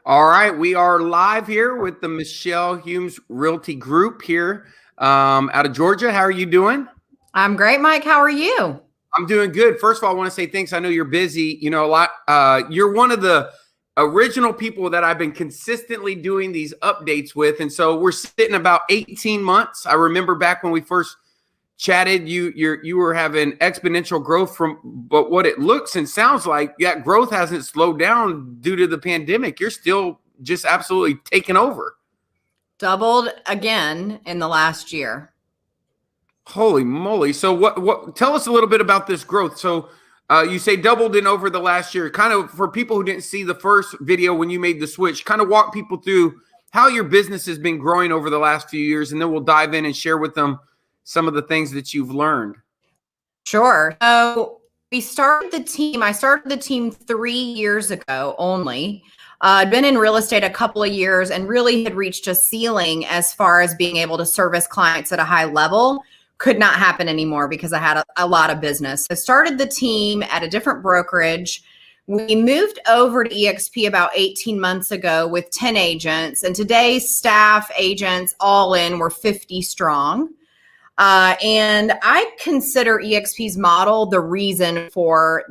All right, we are live here with the Michelle Humes Realty Group here out of Georgia. How are you doing? I'm great, Mike. How are you? I'm doing good. First of all, I want to say thanks. I know you're busy. You know, a lot. You're one of the original people that I've been consistently doing these updates with, and so we're sitting about 18 months. I remember back when we first chatted, you were having exponential growth but what it looks and sounds like that growth hasn't slowed down due to the pandemic. You're still just absolutely taking over. Doubled again in the last year. Holy moly. So what tell us a little bit about this growth. So you say doubled in over the last year. Kind of for people who didn't see the first video when you made the switch, kind of walk people through how your business has been growing over the last few years, and then we'll dive in and share with them some of the things that you've learned. Sure. So I started the team 3 years ago only. I'd been in real estate a couple of years and really had reached a ceiling as far as being able to service clients at a high level. Could not happen anymore because I had a lot of business. So started the team at a different brokerage. We moved over to eXp about 18 months ago with 10 agents, and today's staff, agents, all in, we're 50 strong. And I consider eXp's model the reason for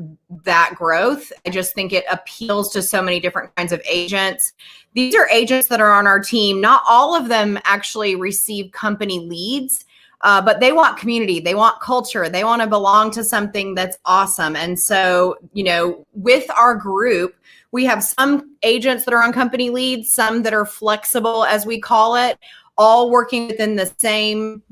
that growth. I just think it appeals to so many different kinds of agents. These are agents that are on our team. Not all of them actually receive company leads, but they want community, they want culture, they want to belong to something that's awesome. And so, you know, with our group, we have some agents that are on company leads, some that are flexible, as we call it, all working within the same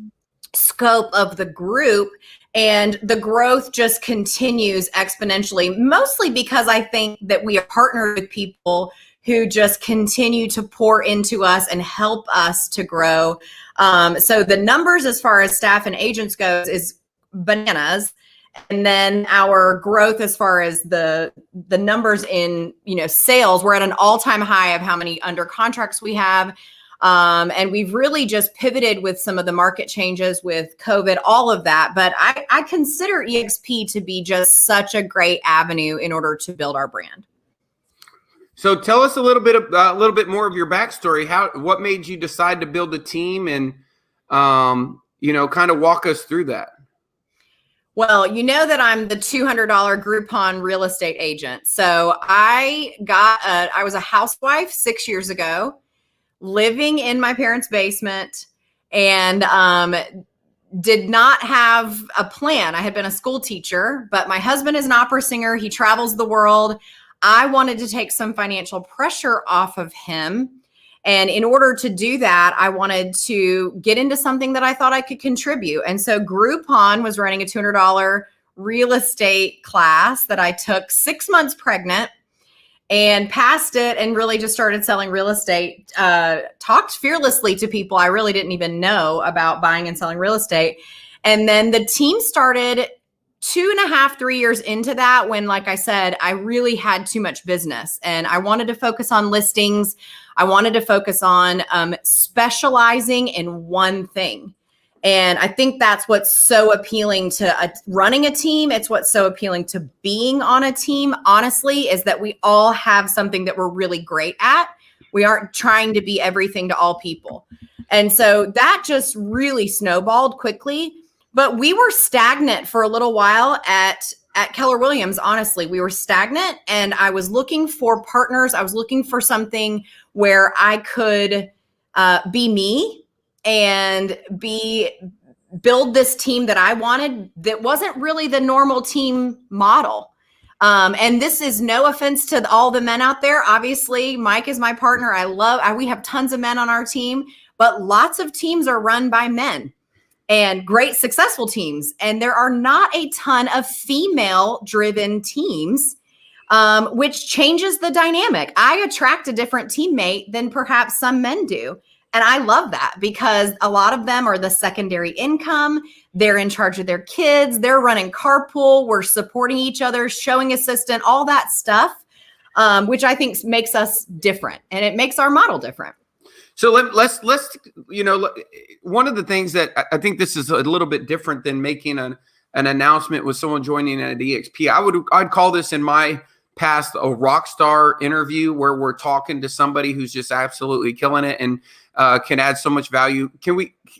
scope of the group. And the growth just continues exponentially, mostly because I think that we are partnered with people who just continue to pour into us and help us to grow. So the numbers as far as staff and agents goes is bananas. And then our growth as far as the numbers in, sales, we're at an all-time high of how many under contracts we have. And we've really just pivoted with some of the market changes with COVID, all of that. But I consider eXp to be just such a great avenue in order to build our brand. So tell us a little bit more of your backstory. What made you decide to build a team, and kind of walk us through that. Well, you know that I'm the $200 Groupon real estate agent. So I was a housewife 6 years ago, living in my parents' basement, and did not have a plan. I had been a school teacher, but my husband is an opera singer. He travels the world. I wanted to take some financial pressure off of him. And in order to do that, I wanted to get into something that I thought I could contribute. And so Groupon was running a $200 real estate class that I took 6 months pregnant, and passed it and really just started selling real estate, talked fearlessly to people I really didn't even know about buying and selling real estate. And then the team started 2.5, 3 years into that, when, like I said, I really had too much business and I wanted to focus on listings. I wanted to focus on specializing in one thing. And I think that's what's so appealing to running a team. It's what's so appealing to being on a team, honestly, is that we all have something that we're really great at. We aren't trying to be everything to all people. And so that just really snowballed quickly. But we were stagnant for a little while at Keller Williams. Honestly, we were stagnant, and I was looking for partners. I was looking for something where I could be me and build this team that I wanted that wasn't really the normal team model. And this is no offense to all the men out there. Obviously, Mike is my partner. We have tons of men on our team, but lots of teams are run by men, and great successful teams. And there are not a ton of female driven teams, which changes the dynamic. I attract a different teammate than perhaps some men do. And I love that, because a lot of them are the secondary income. They're in charge of their kids. They're running carpool. We're supporting each other, showing assistant, all that stuff, which I think makes us different, and it makes our model different. So let's one of the things that I think this is a little bit different than making an announcement with someone joining at EXP. I'd call this, in my past a rock star interview where we're talking to somebody who's just absolutely killing it and can add so much value.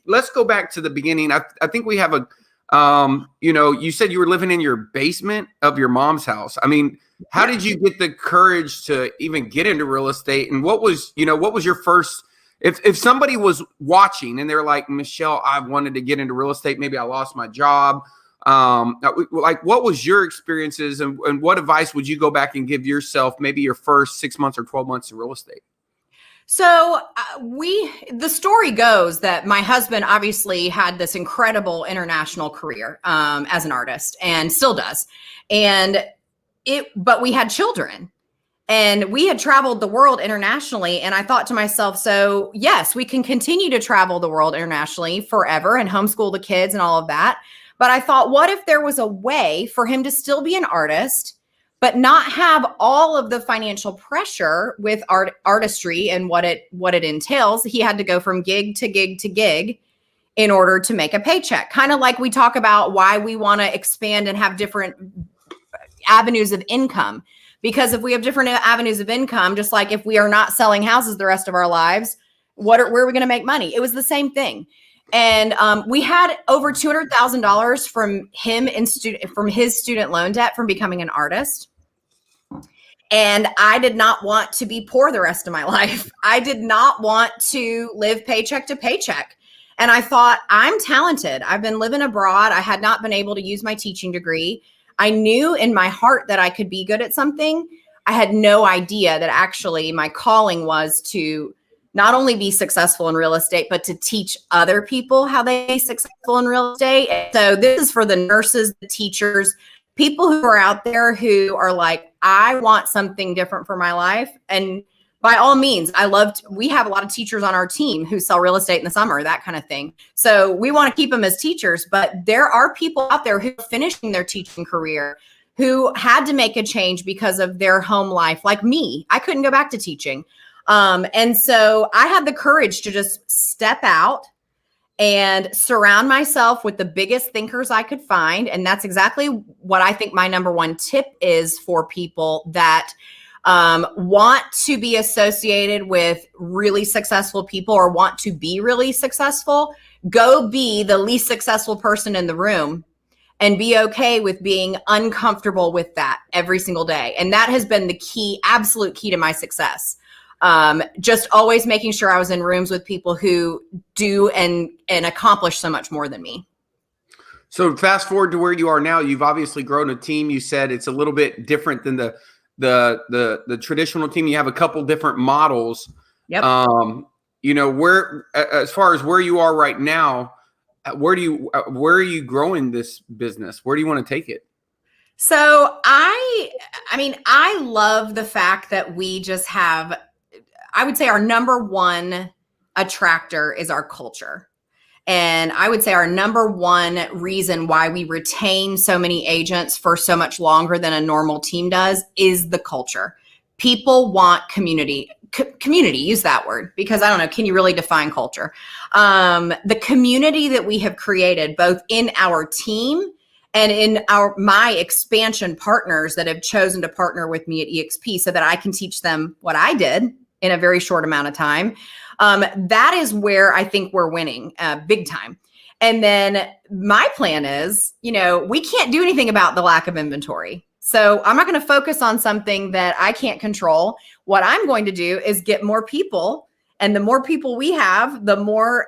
Let's go back to the beginning. I think we have you said you were living in your basement of your mom's house. I mean, how did you get the courage to even get into real estate? And what was your first, if somebody was watching and they're like, Michelle, I wanted to get into real estate, maybe I lost my job. Like, what was your experiences and what advice would you go back and give yourself, maybe your first 6 months or 12 months in real estate? So the story goes that my husband obviously had this incredible international career as an artist and still does. But we had children and we had traveled the world internationally. And I thought to myself, so yes, we can continue to travel the world internationally forever and homeschool the kids and all of that. But I thought, what if there was a way for him to still be an artist, but not have all of the financial pressure with artistry and what it entails? He had to go from gig to gig to gig in order to make a paycheck. Kind of like we talk about why we want to expand and have different avenues of income. Because if we have different avenues of income, just like if we are not selling houses the rest of our lives, where are we going to make money? It was the same thing. And we had over $200,000 from him from his student loan debt from becoming an artist. And I did not want to be poor the rest of my life. I did not want to live paycheck to paycheck. And I thought, I'm talented. I've been living abroad. I had not been able to use my teaching degree. I knew in my heart that I could be good at something. I had no idea that actually my calling was to not only be successful in real estate, but to teach other people how they be successful in real estate. And so this is for the nurses, the teachers, people who are out there who are like, I want something different for my life. And by all means, we have a lot of teachers on our team who sell real estate in the summer, that kind of thing. So we want to keep them as teachers, but there are people out there who are finishing their teaching career who had to make a change because of their home life. Like me, I couldn't go back to teaching. And so I had the courage to just step out and surround myself with the biggest thinkers I could find. And that's exactly what I think my number one tip is for people that want to be associated with really successful people or want to be really successful. Go be the least successful person in the room and be okay with being uncomfortable with that every single day. And that has been the key, absolute key to my success. Just always making sure I was in rooms with people who do and accomplish so much more than me. So fast forward to where you are now. You've obviously grown a team. You said it's a little bit different than the traditional team. You have a couple different models. Yep. Where, as far as where you are right now, where are you growing this business? Where do you want to take it? So I love the fact that we just have, I would say our number one attractor is our culture. And I would say our number one reason why we retain so many agents for so much longer than a normal team does is the culture. People want community, use that word, because I don't know, can you really define culture? The community that we have created both in our team and in my expansion partners that have chosen to partner with me at EXP so that I can teach them what I did in a very short amount of time. That is where I think we're winning big time. And then my plan is, we can't do anything about the lack of inventory. So I'm not going to focus on something that I can't control. What I'm going to do is get more people. And the more people we have, the more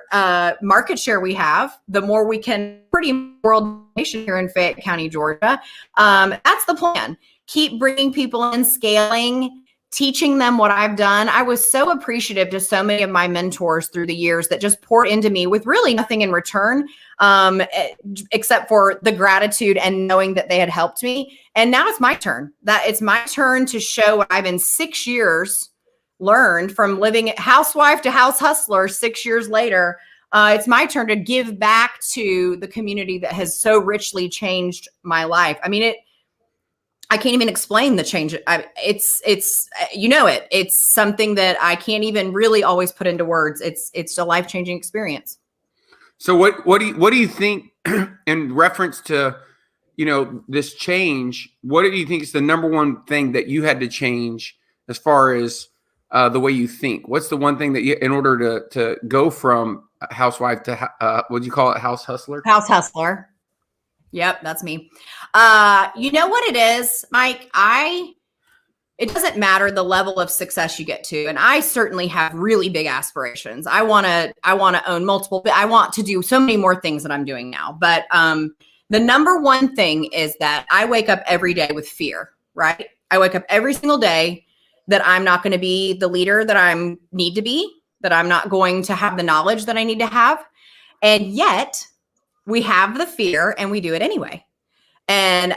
market share we have, the more we can pretty world nation here in Fayette County, Georgia. That's the plan. Keep bringing people in, scaling, teaching them what I've done. I was so appreciative to so many of my mentors through the years that just poured into me with really nothing in return, except for the gratitude and knowing that they had helped me. And now it's my turn. It's my turn to show what I've in 6 years learned from living housewife to house hustler 6 years later. It's my turn to give back to the community that has so richly changed my life. I mean, I can't even explain the change. It's something that I can't even really always put into words. It's a life-changing experience. So what do you think in reference to this change, what do you think is the number one thing that you had to change as far as the way you think? What's the one thing that you, in order to go from housewife to what do you call it, house hustler? House hustler. Yep, that's me. You know what it is, Mike? It doesn't matter the level of success you get to, and I certainly have really big aspirations. I want to own multiple. I want to do so many more things that I'm doing now. But the number one thing is that I wake up every day with fear. Right? I wake up every single day that I'm not going to be the leader that I need to be. That I'm not going to have the knowledge that I need to have, and yet we have the fear, and we do it anyway. And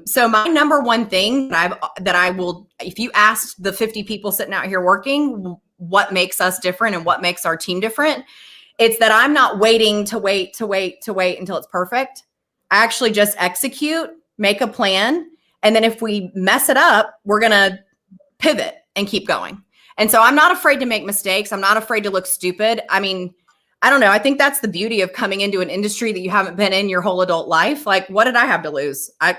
so my number one thing that I will, if you asked the 50 people sitting out here working, what makes us different and what makes our team different, it's that I'm not waiting to wait until it's perfect. I actually just execute, make a plan. And then if we mess it up, we're going to pivot and keep going. And so I'm not afraid to make mistakes. I'm not afraid to look stupid. I mean, I don't know. I think that's the beauty of coming into an industry that you haven't been in your whole adult life. Like, what did I have to lose? I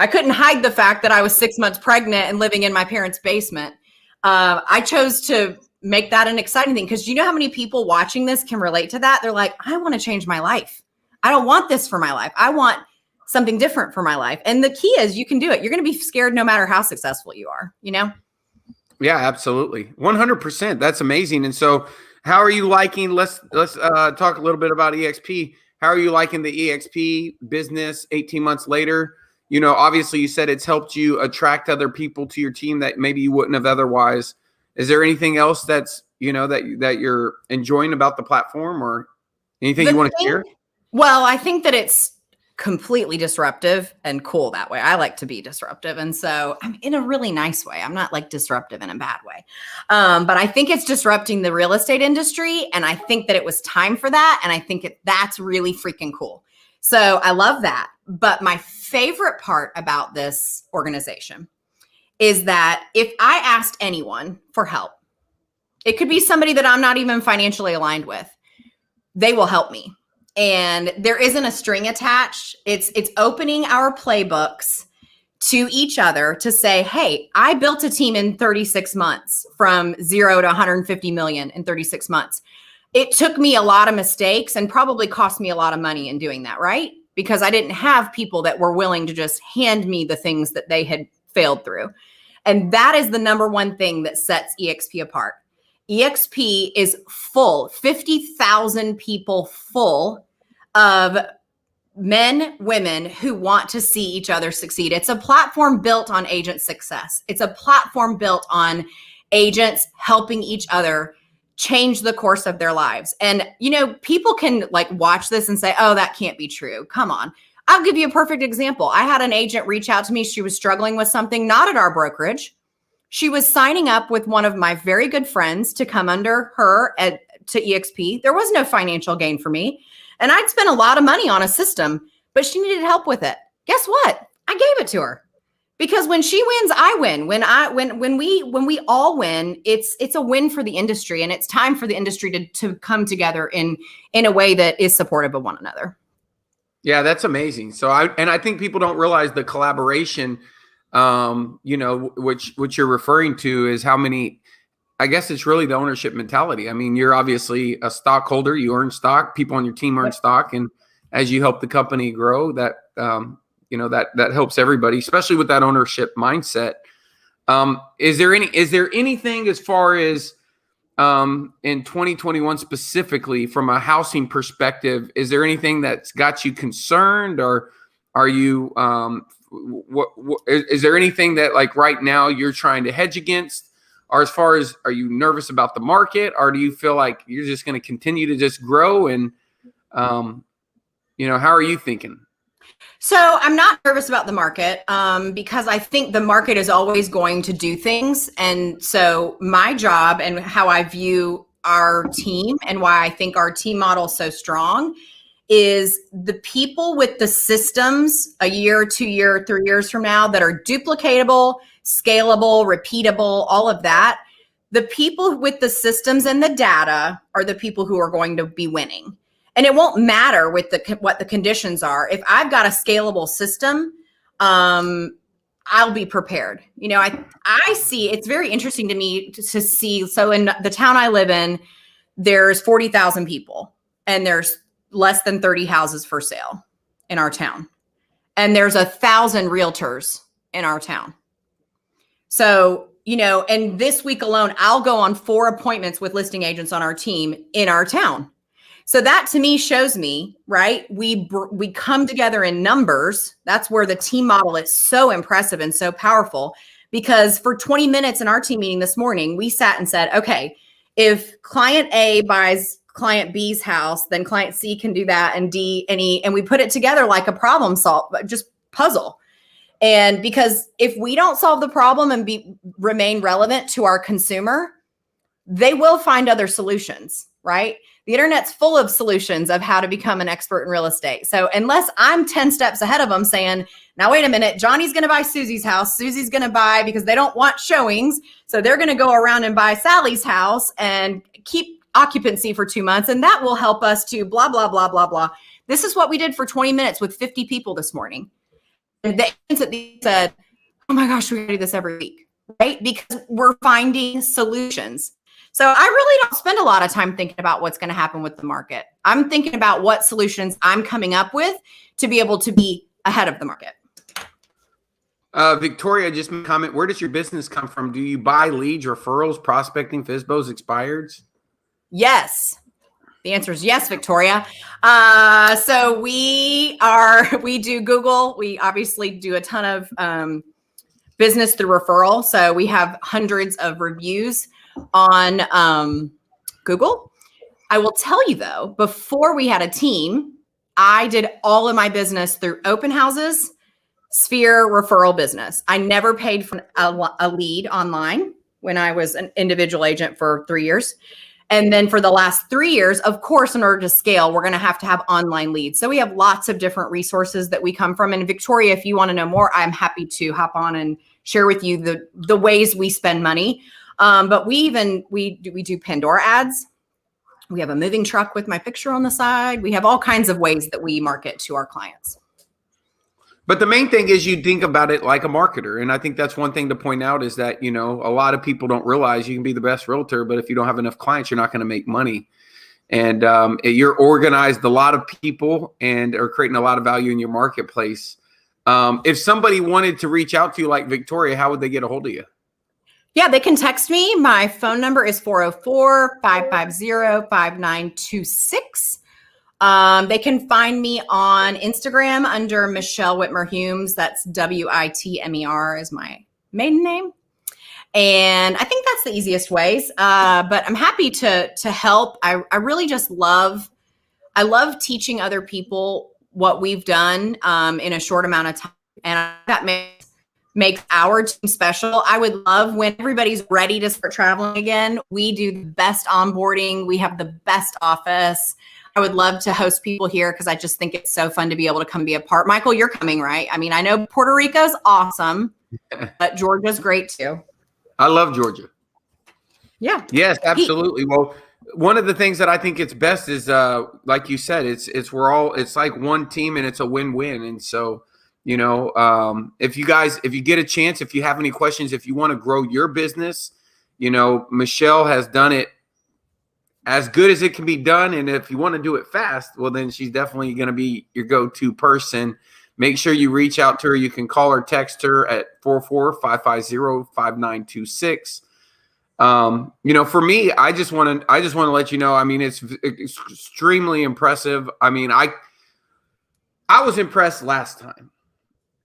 couldn't hide the fact that I was 6 months pregnant and living in my parents' basement. I chose to make that an exciting thing because you know how many people watching this can relate to that? They're like, I want to change my life. I don't want this for my life. I want something different for my life. And the key is you can do it. You're going to be scared no matter how successful you are, you know? Yeah, absolutely. 100%. That's amazing. And so, how are you liking? Let's talk a little bit about EXP. How are you liking the EXP business 18 months later? Obviously you said it's helped you attract other people to your team that maybe you wouldn't have otherwise. Is there anything else that's, that you're enjoying about the platform or anything you want to share? Well, I think that it's completely disruptive and cool that way. I like to be disruptive. And so I'm in a really nice way. I'm not like disruptive in a bad way. But I think it's disrupting the real estate industry. And I think that it was time for that. And I think that's really freaking cool. So I love that. But my favorite part about this organization is that if I asked anyone for help, it could be somebody that I'm not even financially aligned with, they will help me. And there isn't a string attached. It's opening our playbooks to each other to say, hey, I built a team in 36 months from 0 to 150 million in 36 months. It took me a lot of mistakes and probably cost me a lot of money in doing that, right? Because I didn't have people that were willing to just hand me the things that they had failed through. And that is the number one thing that sets EXP apart. EXP is full, 50,000 people full of men, women who want to see each other succeed. It's a platform built on agent success. It's a platform built on agents helping each other change the course of their lives. And, people can watch this and say, oh, that can't be true. Come on. I'll give you a perfect example. I had an agent reach out to me. She was struggling with something, not at our brokerage. She was signing up with one of my very good friends to come under her to EXP. There was no financial gain for me. And I'd spent a lot of money on a system, but she needed help with it. Guess what? I gave it to her because when she wins, I win. When we all win, it's a win for the industry, and it's time for the industry to come together in a way that is supportive of one another. Yeah, that's amazing. So I think people don't realize the collaboration, which you're referring to is how many. I guess it's really the ownership mentality. I mean, you're obviously a stockholder. You earn stock. People on your team earn stock, and as you help the company grow, that that helps everybody, especially with that ownership mindset. Is there anything as far as in 2021 specifically from a housing perspective? Is there anything that's got you concerned, or are you is there anything that right now you're trying to hedge against? Or as far as, are you nervous about the market, or do you feel like you're just going to continue to just grow? And, how are you thinking? So I'm not nervous about the market because I think the market is always going to do things. And so my job and how I view our team and why I think our team model is so strong is the people with the systems a year, 2 year, 3 years from now that are duplicatable, scalable, repeatable, all of that. The people with the systems and the data are the people who are going to be winning. And it won't matter with what the conditions are. If I've got a scalable system, I'll be prepared. You know, I see, it's very interesting to me to see. So in the town I live in, there's 40,000 people and there's less than 30 houses for sale in our town. And there's 1,000 realtors in our town. So, you know, and this week alone, I'll go on 4 appointments with listing agents on our team in our town. So that to me shows me, right? We come together in numbers. That's where the team model is so impressive and so powerful, because for 20 minutes in our team meeting this morning, we sat and said, okay, if client A buys client B's house, then client C can do that, and D and E, and we put it together like a problem solve, just puzzle. And because if we don't solve the problem and remain relevant to our consumer, they will find other solutions, right? The internet's full of solutions of how to become an expert in real estate. So unless I'm 10 steps ahead of them saying, now, wait a minute, Johnny's going to buy Susie's house. Susie's going to buy, because they don't want showings. So they're going to go around and buy Sally's house and keep occupancy for 2 months. And that will help us to blah, blah, blah, blah, blah. This is what we did for 20 minutes with 50 people this morning. And the agents said, oh my gosh, we do this every week, right? Because we're finding solutions. So I really don't spend a lot of time thinking about what's going to happen with the market. I'm thinking about what solutions I'm coming up with to be able to be ahead of the market. Victoria just made a comment. Where does your business come from? Do you buy leads, referrals, prospecting, FSBOs, expireds? Yes. The answer is yes, Victoria. So we do Google. We obviously do a ton of business through referral. So we have hundreds of reviews on Google. I will tell you though, before we had a team, I did all of my business through open houses, Sphere referral business. I never paid for a lead online when I was an individual agent for 3 years. And then for the last 3 years, of course, in order to scale, we're going to have online leads. So we have lots of different resources that we come from. And Victoria, if you want to know more, I'm happy to hop on and share with you the ways we spend money. But we do Pandora ads. We have a moving truck with my picture on the side. We have all kinds of ways that we market to our clients. But the main thing is you think about it like a marketer. And I think that's one thing to point out is that, you know, a lot of people don't realize you can be the best realtor, but if you don't have enough clients, you're not going to make money. And you're organized a lot of people and are creating a lot of value in your marketplace. If somebody wanted to reach out to you like Victoria, how would they get a hold of you? Yeah, they can text me. My phone number is 404-550-5926. They can find me on Instagram under Michelle Whitmer Humes. That's Whitmer is my maiden name. And I think that's the easiest ways. But I'm happy to help. I really just love teaching other people what we've done in a short amount of time. And that makes our team special. I would love when everybody's ready to start traveling again. We do the best onboarding. We have the best office. I would love to host people here because I just think it's so fun to be able to come be a part. Michael, you're coming, right? I mean, I know Puerto Rico's awesome, but Georgia's great too. I love Georgia. Yeah. Yes, absolutely. Well, one of the things that I think it's best is, like you said, it's like one team and it's a win-win. And so, you know, if you get a chance, if you have any questions, if you want to grow your business, you know, Michelle has done it as good as it can be done. And if you want to do it fast, well, then she's definitely going to be your go-to person. Make sure you reach out to her. You can call or text her at 44550-5926. You know, for me, I just want to let you know, I mean, it's extremely impressive. I mean, I was impressed last time.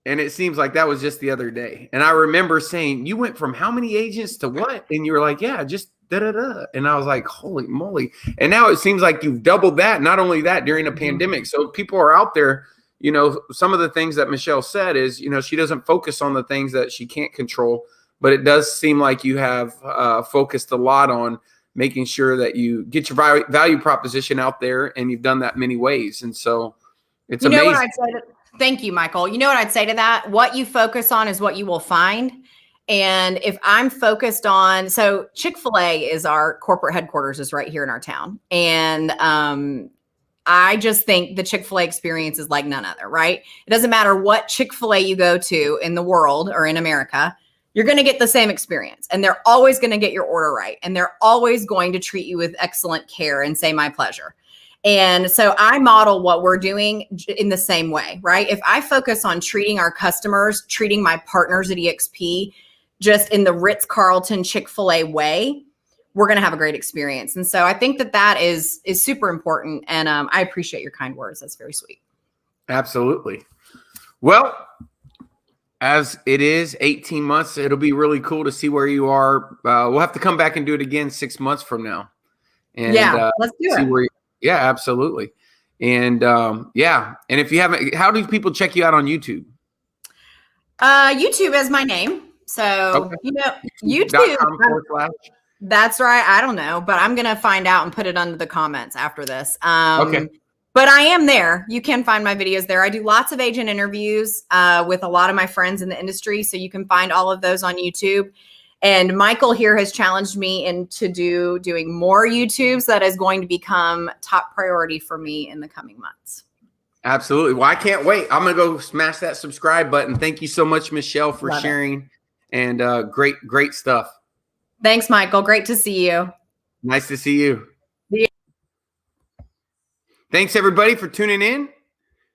And it seems like that was just the other day. And I remember saying, you went from how many agents to what? And you were like, yeah, just da-da-da. And I was like, holy moly. And now it seems like you've doubled that. Not only that, during a pandemic. So people are out there, you know, some of the things that Michelle said is, you know, she doesn't focus on the things that she can't control. But it does seem like you have focused a lot on making sure that you get your value proposition out there. And you've done that many ways. And so it's amazing. What I'd say thank you, Michael. You know what I'd say to that? What you focus on is what you will find. And if I'm focused on, so Chick-fil-A is our corporate headquarters is right here in our town. And I just think the Chick-fil-A experience is like none other, right? It doesn't matter what Chick-fil-A you go to in the world or in America, you're going to get the same experience, and they're always going to get your order right. And they're always going to treat you with excellent care and say, my pleasure. And so I model what we're doing in the same way, right? If I focus on treating our customers, treating my partners at EXP, just in the Ritz-Carlton Chick-fil-A way, we're going to have a great experience. And so I think that is super important. And I appreciate your kind words. That's very sweet. Absolutely. Well, as it is 18 months, it'll be really cool to see where you are. We'll have to come back and do it again 6 months from now. And let's do see it. where yeah, absolutely. And yeah. And if you haven't, how do people check you out on YouTube? YouTube is my name. So, YouTube. That's right. I don't know, but I'm going to find out and put it under the comments after this. Okay. But I am there. You can find my videos there. I do lots of agent interviews with a lot of my friends in the industry. So you can find all of those on YouTube. And Michael here has challenged me into doing more YouTubes. That is going to become top priority for me in the coming months. Absolutely. Well, I can't wait. I'm going to go smash that subscribe button. Thank you so much, Michelle, for sharing. And great stuff. Thanks, Michael. Great to see you. Nice to see you. Thanks, everybody, for tuning in.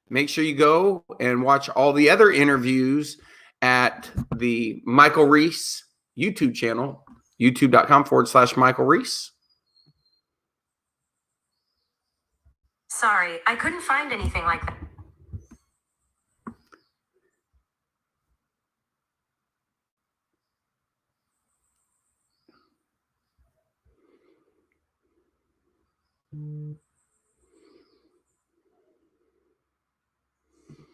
Make sure you go and watch all the other interviews at the Michael Reese YouTube channel, youtube.com/Michael Reese. Sorry, I couldn't find anything like that.